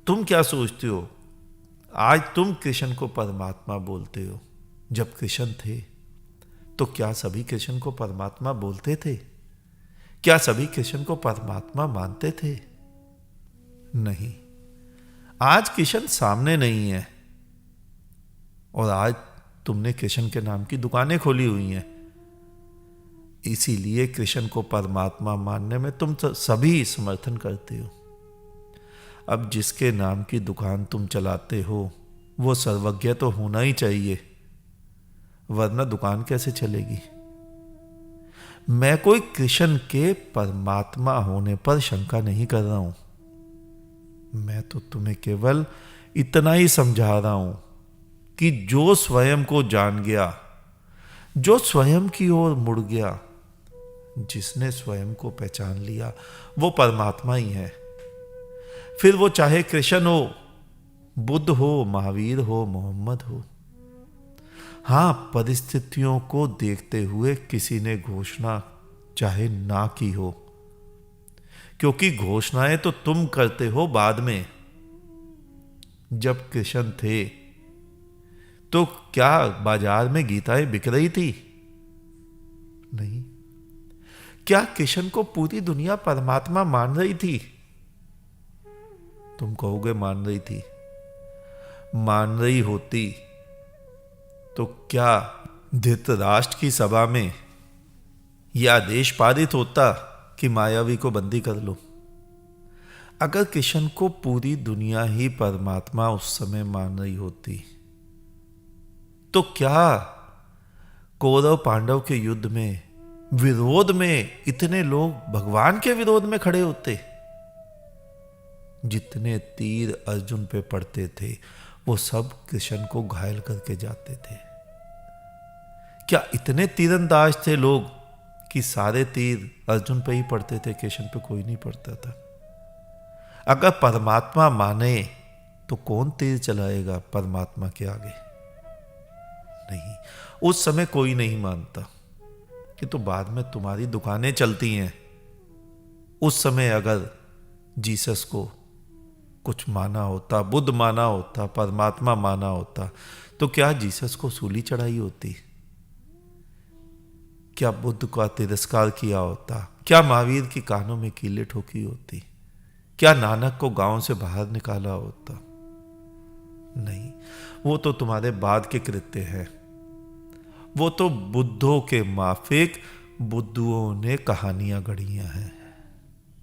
तुम क्या सोचते हो? आज तुम कृष्ण को परमात्मा बोलते हो। जब कृष्ण थे तो क्या सभी कृष्ण को परमात्मा बोलते थे? क्या सभी कृष्ण को परमात्मा मानते थे? नहीं। आज कृष्ण सामने नहीं है और आज तुमने कृष्ण के नाम की दुकानें खोली हुई हैं। इसीलिए कृष्ण को परमात्मा मानने में तुम सभी समर्थन करते हो। अब जिसके नाम की दुकान तुम चलाते हो वो सर्वज्ञ तो होना ही चाहिए, वरना दुकान कैसे चलेगी? मैं कोई कृष्ण के परमात्मा होने पर शंका नहीं कर रहा हूं। मैं तो तुम्हें केवल इतना ही समझा रहा हूं कि जो स्वयं को जान गया, जो स्वयं की ओर मुड़ गया, जिसने स्वयं को पहचान लिया, वो परमात्मा ही है। फिर वो चाहे कृष्ण हो, बुद्ध हो, महावीर हो, मोहम्मद हो। हां, परिस्थितियों को देखते हुए किसी ने घोषणा चाहे ना की हो, क्योंकि घोषणाएं तो तुम करते हो बाद में। जब कृष्ण थे तो क्या बाजार में गीताएं बिक रही थी? नहीं। क्या कृष्ण को पूरी दुनिया परमात्मा मान रही थी? तुम कहोगे मान रही थी। मान रही होती तो क्या धृतराष्ट्र की सभा में यह आदेश पारित होता कि मायावी को बंदी कर लो? अगर कृष्ण को पूरी दुनिया ही परमात्मा उस समय मान रही होती तो क्या कौरव पांडव के युद्ध में विरोध में इतने लोग भगवान के विरोध में खड़े होते? जितने तीर अर्जुन पे पड़ते थे वो सब कृष्ण को घायल करके जाते थे। क्या इतने तीरंदाज थे लोग कि सारे तीर अर्जुन पे ही पड़ते थे, कृष्ण पे कोई नहीं पड़ता था? अगर परमात्मा माने तो कौन तीर चलाएगा परमात्मा के आगे? नहीं। उस समय कोई नहीं मानता कि तो बाद में तुम्हारी दुकानें चलती हैं। उस समय अगर जीसस को कुछ माना होता, बुद्ध माना होता, परमात्मा माना होता, तो क्या जीसस को सूली चढ़ाई होती? क्या बुद्ध का तिरस्कार किया होता? क्या महावीर की कानों में कीले ठोकी होती? क्या नानक को गांव से बाहर निकाला होता? नहीं। वो तो तुम्हारे बाद के कृत्य हैं। वो तो बुद्धों के माफिक बुद्धुओं ने कहानियां गढ़ियां हैं।